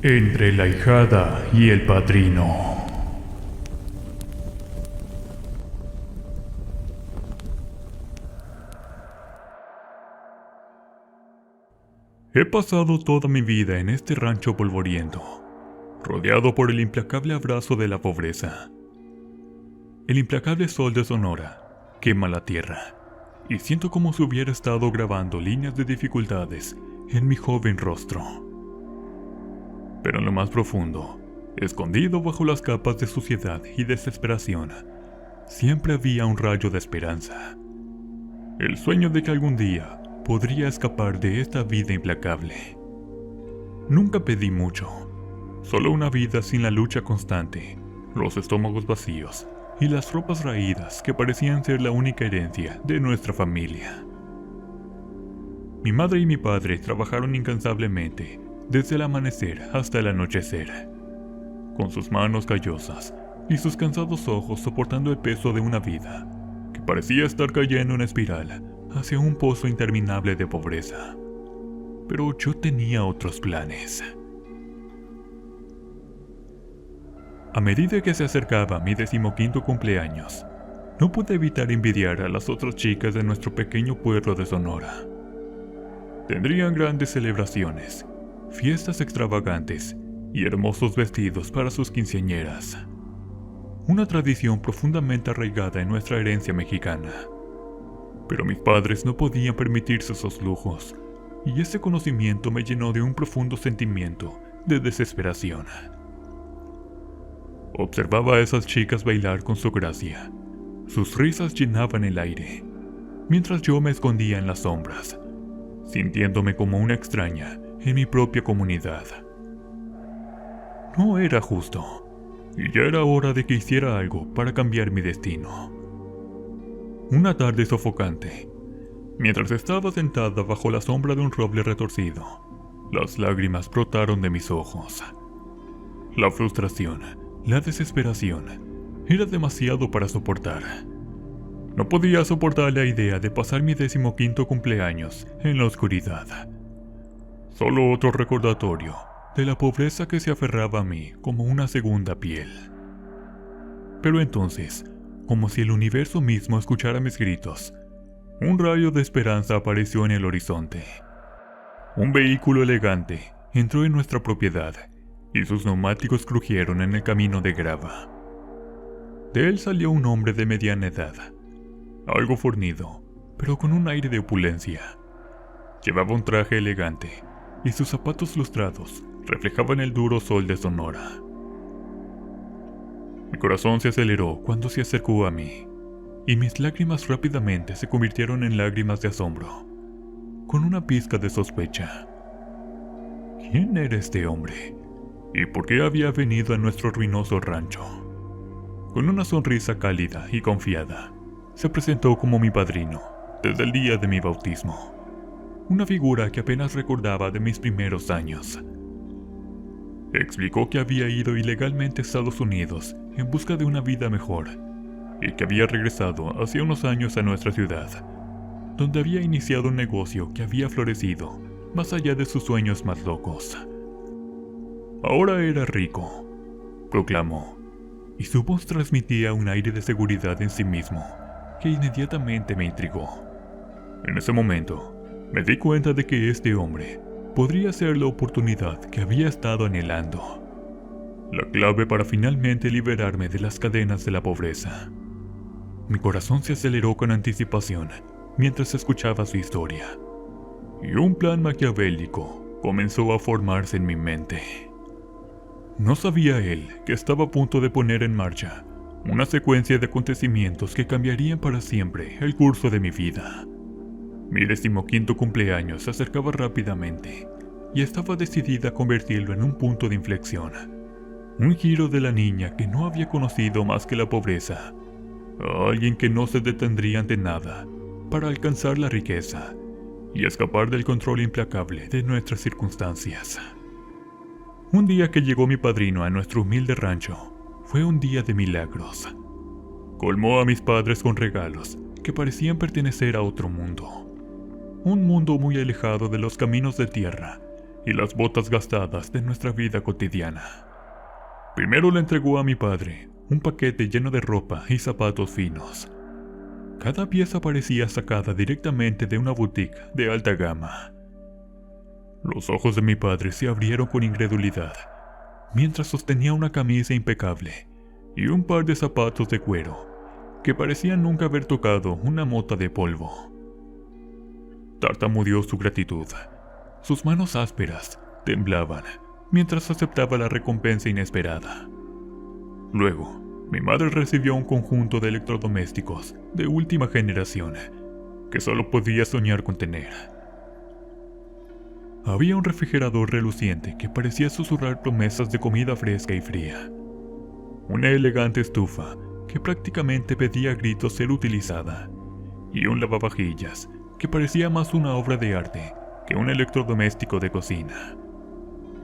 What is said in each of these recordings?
Entre la ahijada y el padrino. He pasado toda mi vida en este rancho polvoriento, rodeado por el implacable abrazo de la pobreza. El implacable sol de Sonora quema la tierra, y siento como si hubiera estado grabando líneas de dificultades en mi joven rostro. Pero en lo más profundo, escondido bajo las capas de suciedad y desesperación, siempre había un rayo de esperanza. El sueño de que algún día podría escapar de esta vida implacable. Nunca pedí mucho, solo una vida sin la lucha constante, los estómagos vacíos y las ropas raídas que parecían ser la única herencia de nuestra familia. Mi madre y mi padre trabajaron incansablemente desde el amanecer hasta el anochecer, con sus manos callosas y sus cansados ojos soportando el peso de una vida que parecía estar cayendo en espiral hacia un pozo interminable de pobreza. Pero yo tenía otros planes. A medida que se acercaba mi 15º cumpleaños, no pude evitar envidiar a las otras chicas de nuestro pequeño pueblo de Sonora. Tendrían grandes celebraciones, fiestas extravagantes y hermosos vestidos para sus quinceañeras. Una tradición profundamente arraigada en nuestra herencia mexicana. Pero mis padres no podían permitirse esos lujos, y ese conocimiento me llenó de un profundo sentimiento de desesperación. Observaba a esas chicas bailar con su gracia. Sus risas llenaban el aire, mientras yo me escondía en las sombras, sintiéndome como una extraña en mi propia comunidad. No era justo, y ya era hora de que hiciera algo para cambiar mi destino. Una tarde sofocante, mientras estaba sentada bajo la sombra de un roble retorcido, las lágrimas brotaron de mis ojos. La frustración, la desesperación, era demasiado para soportar. No podía soportar la idea de pasar mi 15º cumpleaños en la oscuridad. Solo otro recordatorio de la pobreza que se aferraba a mí como una segunda piel. Pero entonces, como si el universo mismo escuchara mis gritos, un rayo de esperanza apareció en el horizonte. Un vehículo elegante entró en nuestra propiedad y sus neumáticos crujieron en el camino de grava. De él salió un hombre de mediana edad, algo fornido, pero con un aire de opulencia. Llevaba un traje elegante y sus zapatos lustrados reflejaban el duro sol de Sonora. Mi corazón se aceleró cuando se acercó a mí, y mis lágrimas rápidamente se convirtieron en lágrimas de asombro, con una pizca de sospecha. ¿Quién era este hombre? ¿Y por qué había venido a nuestro ruinoso rancho? Con una sonrisa cálida y confiada, se presentó como mi padrino desde el día de mi bautismo, una figura que apenas recordaba de mis primeros años. Explicó que había ido ilegalmente a Estados Unidos en busca de una vida mejor y que había regresado hace unos años a nuestra ciudad, donde había iniciado un negocio que había florecido más allá de sus sueños más locos. Ahora era rico, proclamó, y su voz transmitía un aire de seguridad en sí mismo que inmediatamente me intrigó. En ese momento, me di cuenta de que este hombre podría ser la oportunidad que había estado anhelando, la clave para finalmente liberarme de las cadenas de la pobreza. Mi corazón se aceleró con anticipación mientras escuchaba su historia, y un plan maquiavélico comenzó a formarse en mi mente. No sabía él que estaba a punto de poner en marcha una secuencia de acontecimientos que cambiarían para siempre el curso de mi vida. Mi 15º cumpleaños se acercaba rápidamente y estaba decidida a convertirlo en un punto de inflexión. Un giro de la niña que no había conocido más que la pobreza, a alguien que no se detendría ante nada para alcanzar la riqueza y escapar del control implacable de nuestras circunstancias. Un día que llegó mi padrino a nuestro humilde rancho, fue un día de milagros. Colmó a mis padres con regalos que parecían pertenecer a otro mundo. Un mundo muy alejado de los caminos de tierra y las botas gastadas de nuestra vida cotidiana. Primero le entregó a mi padre un paquete lleno de ropa y zapatos finos. Cada pieza parecía sacada directamente de una boutique de alta gama. Los ojos de mi padre se abrieron con incredulidad, mientras sostenía una camisa impecable y un par de zapatos de cuero que parecían nunca haber tocado una mota de polvo. Tartamudeó su gratitud. Sus manos ásperas temblaban mientras aceptaba la recompensa inesperada. Luego, mi madre recibió un conjunto de electrodomésticos de última generación que solo podía soñar con tener. Había un refrigerador reluciente que parecía susurrar promesas de comida fresca y fría. Una elegante estufa que prácticamente pedía a gritos ser utilizada, y un lavavajillas que parecía más una obra de arte que un electrodoméstico de cocina.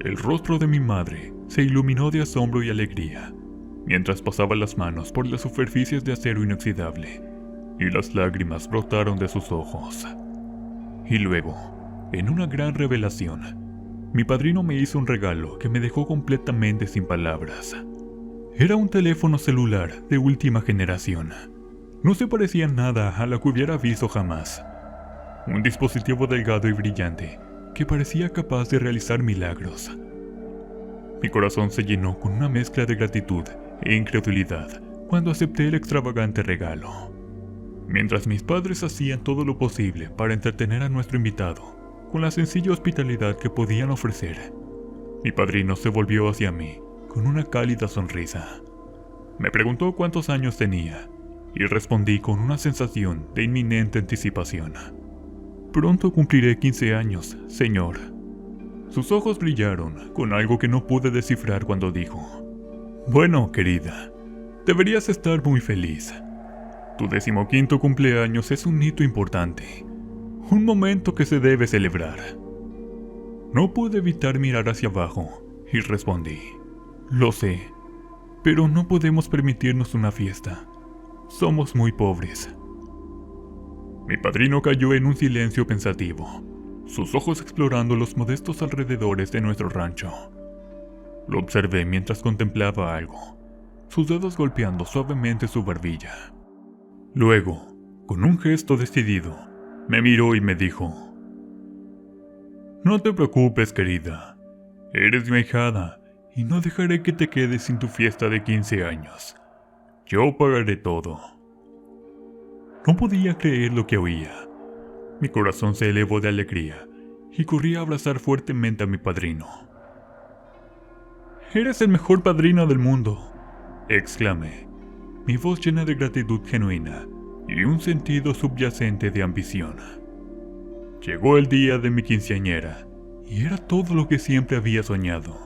El rostro de mi madre se iluminó de asombro y alegría, mientras pasaba las manos por las superficies de acero inoxidable, y las lágrimas brotaron de sus ojos. Y luego, en una gran revelación, mi padrino me hizo un regalo que me dejó completamente sin palabras. Era un teléfono celular de última generación. No se parecía nada a lo que hubiera visto jamás. Un dispositivo delgado y brillante que parecía capaz de realizar milagros. Mi corazón se llenó con una mezcla de gratitud e incredulidad cuando acepté el extravagante regalo. Mientras mis padres hacían todo lo posible para entretener a nuestro invitado con la sencilla hospitalidad que podían ofrecer, mi padrino se volvió hacia mí con una cálida sonrisa. Me preguntó cuántos años tenía y respondí con una sensación de inminente anticipación. Pronto cumpliré 15 años, señor. Sus ojos brillaron con algo que no pude descifrar cuando dijo: Bueno, querida, deberías estar muy feliz. Tu 15º cumpleaños es un hito importante, un momento que se debe celebrar. No pude evitar mirar hacia abajo y respondí: Lo sé, pero no podemos permitirnos una fiesta. Somos muy pobres. Mi padrino cayó en un silencio pensativo, sus ojos explorando los modestos alrededores de nuestro rancho. Lo observé mientras contemplaba algo, sus dedos golpeando suavemente su barbilla. Luego, con un gesto decidido, me miró y me dijo: No te preocupes, querida. Eres mi ahijada y no dejaré que te quedes sin tu fiesta de 15 años. Yo pagaré todo. No podía creer lo que oía. Mi corazón se elevó de alegría y corrí a abrazar fuertemente a mi padrino. «Eres el mejor padrino del mundo», exclamé, mi voz llena de gratitud genuina y un sentido subyacente de ambición. Llegó el día de mi quinceañera y era todo lo que siempre había soñado.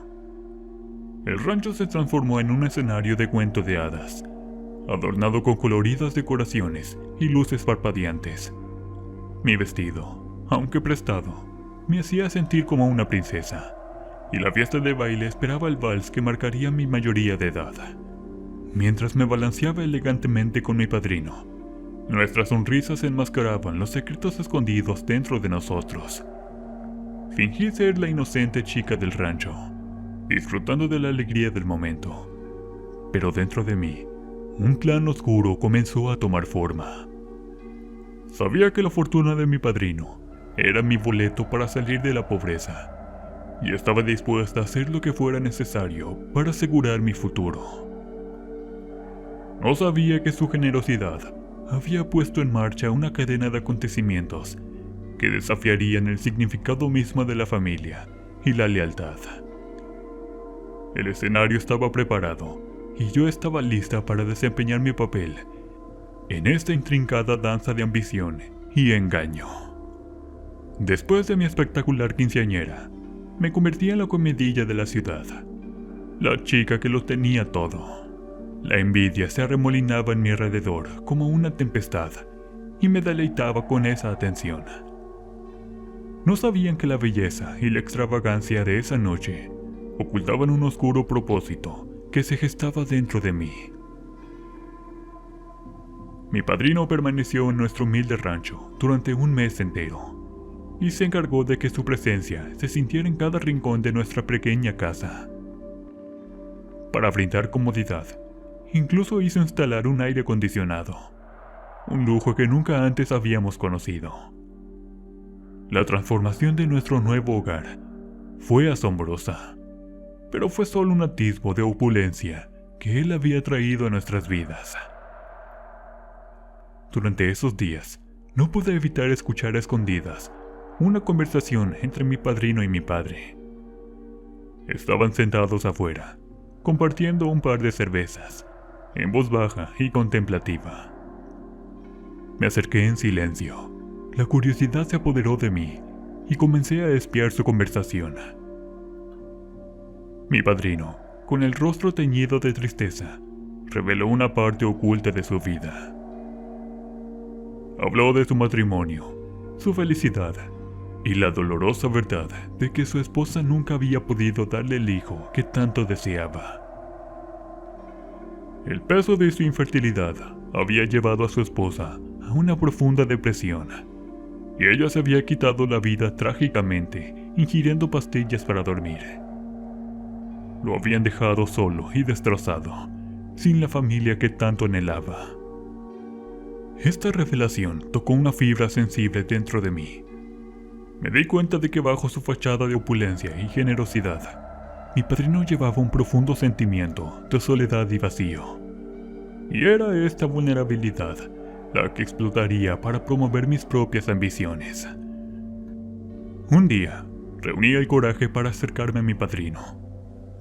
El rancho se transformó en un escenario de cuento de hadas, adornado con coloridas decoraciones y luces parpadeantes. Mi vestido, aunque prestado, me hacía sentir como una princesa, y la fiesta de baile esperaba el vals que marcaría mi mayoría de edad. Mientras me balanceaba elegantemente con mi padrino, nuestras sonrisas enmascaraban los secretos escondidos dentro de nosotros. Fingí ser la inocente chica del rancho, disfrutando de la alegría del momento. Pero dentro de mí, un plan oscuro comenzó a tomar forma. Sabía que la fortuna de mi padrino era mi boleto para salir de la pobreza, y estaba dispuesta a hacer lo que fuera necesario para asegurar mi futuro. No sabía que su generosidad había puesto en marcha una cadena de acontecimientos que desafiarían el significado mismo de la familia y la lealtad. El escenario estaba preparado y yo estaba lista para desempeñar mi papel en esta intrincada danza de ambición y engaño. Después de mi espectacular quinceañera, me convertí en la comidilla de la ciudad, la chica que lo tenía todo. La envidia se arremolinaba en mi alrededor como una tempestad y me deleitaba con esa atención. No sabían que la belleza y la extravagancia de esa noche ocultaban un oscuro propósito que se gestaba dentro de mí. Mi padrino permaneció en nuestro humilde rancho durante un mes entero, y se encargó de que su presencia se sintiera en cada rincón de nuestra pequeña casa. Para brindar comodidad, incluso hizo instalar un aire acondicionado, un lujo que nunca antes habíamos conocido. La transformación de nuestro nuevo hogar fue asombrosa, pero fue solo un atisbo de opulencia que él había traído a nuestras vidas. Durante esos días, no pude evitar escuchar a escondidas una conversación entre mi padrino y mi padre. Estaban sentados afuera, compartiendo un par de cervezas, en voz baja y contemplativa. Me acerqué en silencio. La curiosidad se apoderó de mí y comencé a espiar su conversación. Mi padrino, con el rostro teñido de tristeza, reveló una parte oculta de su vida. Habló de su matrimonio, su felicidad y la dolorosa verdad de que su esposa nunca había podido darle el hijo que tanto deseaba. El peso de su infertilidad había llevado a su esposa a una profunda depresión, y ella se había quitado la vida trágicamente ingiriendo pastillas para dormir. Lo habían dejado solo y destrozado, sin la familia que tanto anhelaba. Esta revelación tocó una fibra sensible dentro de mí. Me di cuenta de que bajo su fachada de opulencia y generosidad, mi padrino llevaba un profundo sentimiento de soledad y vacío. Y era esta vulnerabilidad la que explotaría para promover mis propias ambiciones. Un día, reuní el coraje para acercarme a mi padrino,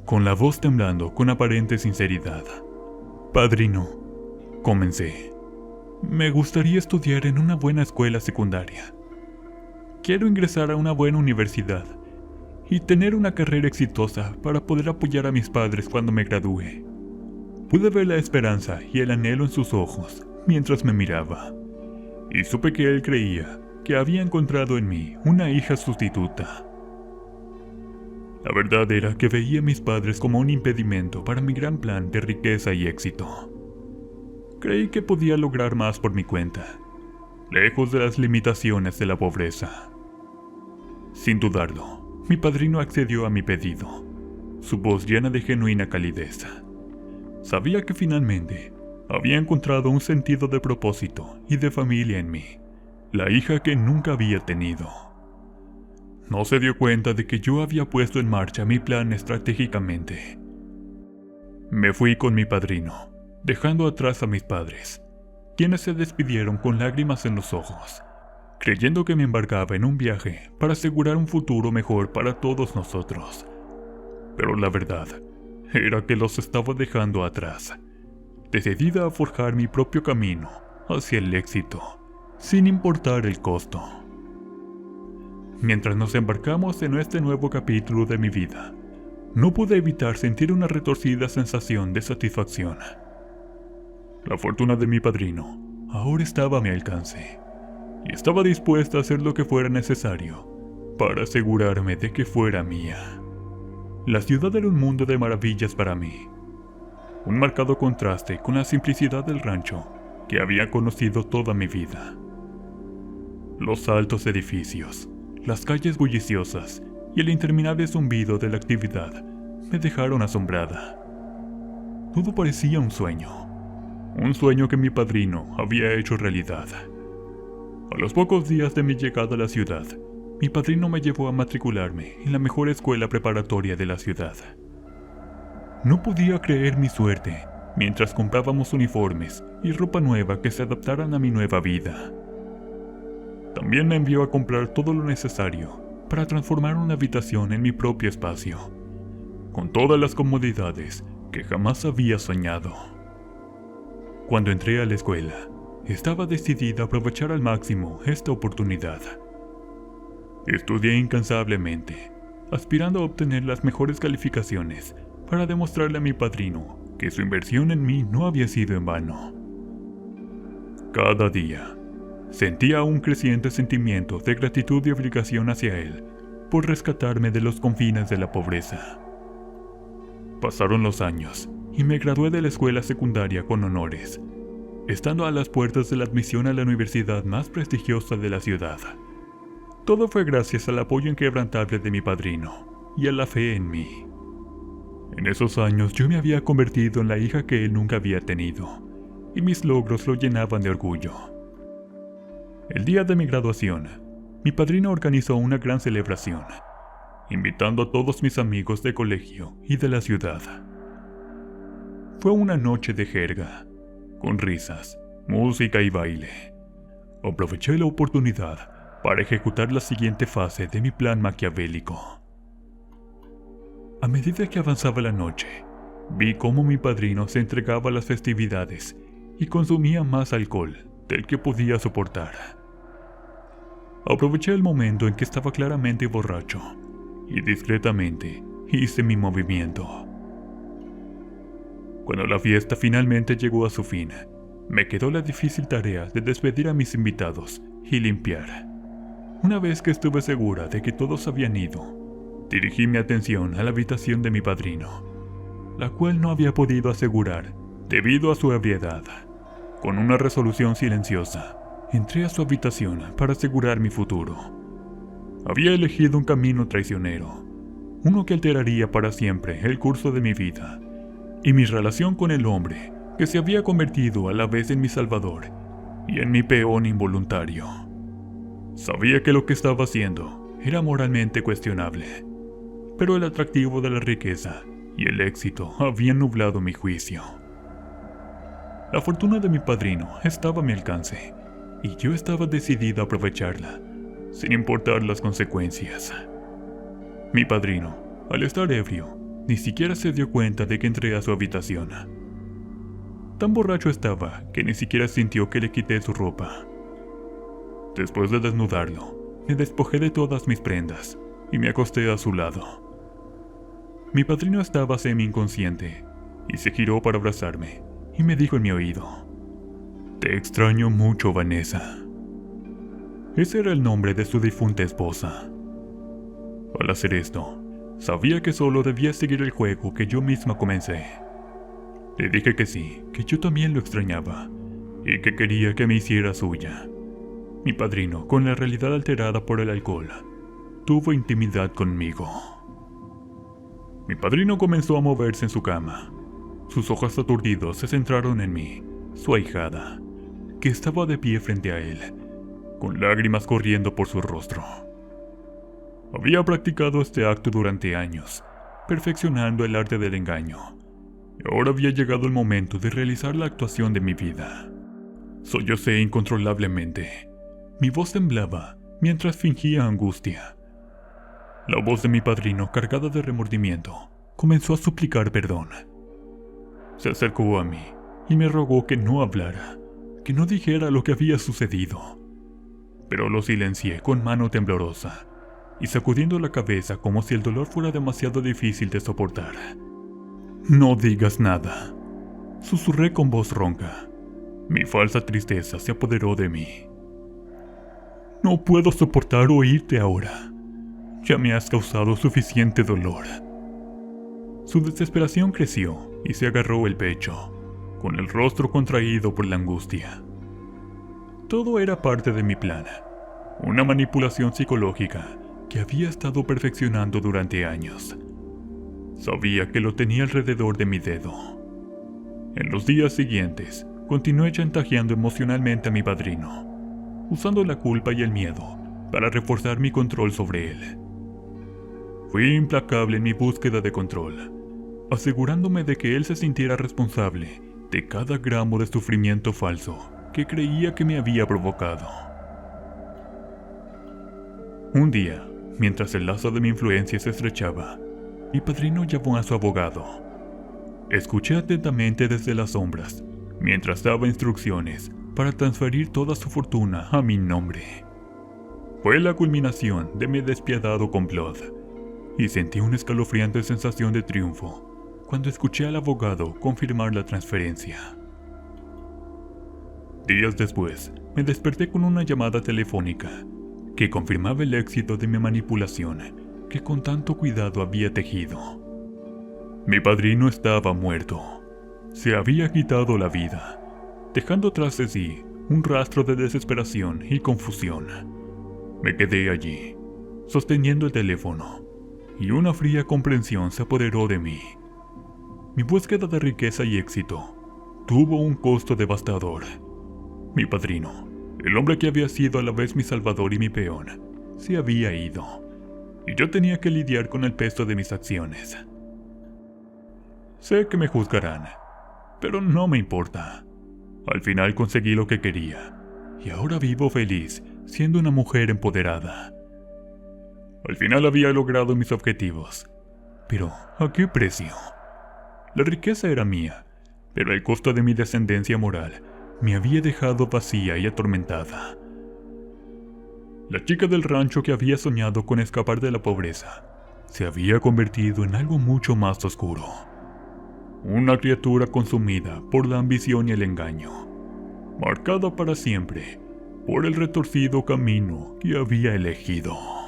con la voz temblando con aparente sinceridad. «Padrino», comencé, «me gustaría estudiar en una buena escuela secundaria. Quiero ingresar a una buena universidad y tener una carrera exitosa para poder apoyar a mis padres cuando me gradúe». Pude ver la esperanza y el anhelo en sus ojos mientras me miraba, y supe que él creía que había encontrado en mí una hija sustituta. La verdad era que veía a mis padres como un impedimento para mi gran plan de riqueza y éxito. Creí que podía lograr más por mi cuenta, lejos de las limitaciones de la pobreza. Sin dudarlo, mi padrino accedió a mi pedido, su voz llena de genuina calidez. Sabía que finalmente había encontrado un sentido de propósito y de familia en mí, la hija que nunca había tenido. No se dio cuenta de que yo había puesto en marcha mi plan estratégicamente. Me fui con mi padrino, dejando atrás a mis padres, quienes se despidieron con lágrimas en los ojos, creyendo que me embarcaba en un viaje para asegurar un futuro mejor para todos nosotros. Pero la verdad era que los estaba dejando atrás, decidida a forjar mi propio camino hacia el éxito, sin importar el costo. Mientras nos embarcamos en este nuevo capítulo de mi vida, no pude evitar sentir una retorcida sensación de satisfacción. La fortuna de mi padrino ahora estaba a mi alcance, y estaba dispuesta a hacer lo que fuera necesario para asegurarme de que fuera mía. La ciudad era un mundo de maravillas para mí, un marcado contraste con la simplicidad del rancho que había conocido toda mi vida. Los altos edificios, las calles bulliciosas y el interminable zumbido de la actividad me dejaron asombrada. Todo parecía un sueño que mi padrino había hecho realidad. A los pocos días de mi llegada a la ciudad, mi padrino me llevó a matricularme en la mejor escuela preparatoria de la ciudad. No podía creer mi suerte mientras comprábamos uniformes y ropa nueva que se adaptaran a mi nueva vida. También me envió a comprar todo lo necesario para transformar una habitación en mi propio espacio, con todas las comodidades que jamás había soñado. Cuando entré a la escuela, estaba decidida a aprovechar al máximo esta oportunidad. Estudié incansablemente, aspirando a obtener las mejores calificaciones para demostrarle a mi padrino que su inversión en mí no había sido en vano. Cada día, sentía un creciente sentimiento de gratitud y obligación hacia él por rescatarme de los confines de la pobreza. Pasaron los años y me gradué de la escuela secundaria con honores, estando a las puertas de la admisión a la universidad más prestigiosa de la ciudad. Todo fue gracias al apoyo inquebrantable de mi padrino y a la fe en mí. En esos años yo me había convertido en la hija que él nunca había tenido, y mis logros lo llenaban de orgullo. El día de mi graduación, mi padrino organizó una gran celebración, invitando a todos mis amigos de colegio y de la ciudad. Fue una noche de jerga, con risas, música y baile. Aproveché la oportunidad para ejecutar la siguiente fase de mi plan maquiavélico. A medida que avanzaba la noche, vi cómo mi padrino se entregaba a las festividades y consumía más alcohol del que podía soportar. Aproveché el momento en que estaba claramente borracho y discretamente hice mi movimiento. Cuando la fiesta finalmente llegó a su fin, me quedó la difícil tarea de despedir a mis invitados y limpiar. Una vez que estuve segura de que todos habían ido, dirigí mi atención a la habitación de mi padrino, la cual no había podido asegurar debido a su ebriedad. Con una resolución silenciosa, entré a su habitación para asegurar mi futuro. Había elegido un camino traicionero, uno que alteraría para siempre el curso de mi vida y mi relación con el hombre que se había convertido a la vez en mi salvador y en mi peón involuntario. Sabía que lo que estaba haciendo era moralmente cuestionable, pero el atractivo de la riqueza y el éxito habían nublado mi juicio. La fortuna de mi padrino estaba a mi alcance, y yo estaba decidido a aprovecharla, sin importar las consecuencias. Mi padrino, al estar ebrio, ni siquiera se dio cuenta de que entré a su habitación. Tan borracho estaba que ni siquiera sintió que le quité su ropa. Después de desnudarlo, me despojé de todas mis prendas y me acosté a su lado. Mi padrino estaba semi-inconsciente y se giró para abrazarme y me dijo en mi oído: «Te extraño mucho, Vanessa». Ese era el nombre de su difunta esposa. Al hacer esto, sabía que solo debía seguir el juego que yo misma comencé. Le dije que sí, que yo también lo extrañaba y que quería que me hiciera suya. Mi padrino, con la realidad alterada por el alcohol, tuvo intimidad conmigo. Mi padrino comenzó a moverse en su cama. Sus ojos aturdidos se centraron en mí, su ahijada, que estaba de pie frente a él, con lágrimas corriendo por su rostro. Había practicado este acto durante años, perfeccionando el arte del engaño, y ahora había llegado el momento de realizar la actuación de mi vida. Sollocé incontrolablemente. Mi voz temblaba mientras fingía angustia. La voz de mi padrino, cargada de remordimiento, comenzó a suplicar perdón. Se acercó a mí y me rogó que no hablara, que no dijera lo que había sucedido. Pero lo silencié con mano temblorosa y sacudiendo la cabeza como si el dolor fuera demasiado difícil de soportar. «No digas nada», susurré con voz ronca. Mi falsa tristeza se apoderó de mí. «No puedo soportar oírte ahora. Ya me has causado suficiente dolor». Su desesperación creció y se agarró el pecho, con el rostro contraído por la angustia. Todo era parte de mi plan, una manipulación psicológica que había estado perfeccionando durante años. Sabía que lo tenía alrededor de mi dedo. En los días siguientes, continué chantajeando emocionalmente a mi padrino, usando la culpa y el miedo para reforzar mi control sobre él. Fui implacable en mi búsqueda de control, asegurándome de que él se sintiera responsable de cada gramo de sufrimiento falso que creía que me había provocado. Un día, mientras el lazo de mi influencia se estrechaba, mi padrino llamó a su abogado. Escuché atentamente desde las sombras, mientras daba instrucciones para transferir toda su fortuna a mi nombre. Fue la culminación de mi despiadado complot, y sentí una escalofriante sensación de triunfo cuando escuché al abogado confirmar la transferencia. Días después, me desperté con una llamada telefónica que confirmaba el éxito de mi manipulación que con tanto cuidado había tejido. Mi padrino estaba muerto. Se había quitado la vida, dejando tras de sí un rastro de desesperación y confusión. Me quedé allí, sosteniendo el teléfono, y una fría comprensión se apoderó de mí. Mi búsqueda de riqueza y éxito tuvo un costo devastador. Mi padrino, el hombre que había sido a la vez mi salvador y mi peón, se había ido, y yo tenía que lidiar con el peso de mis acciones. Sé que me juzgarán, pero no me importa. Al final conseguí lo que quería, y ahora vivo feliz siendo una mujer empoderada. Al final había logrado mis objetivos, pero ¿a qué precio? La riqueza era mía, pero el costo de mi descendencia moral me había dejado vacía y atormentada. La chica del rancho que había soñado con escapar de la pobreza se había convertido en algo mucho más oscuro. Una criatura consumida por la ambición y el engaño, marcada para siempre por el retorcido camino que había elegido.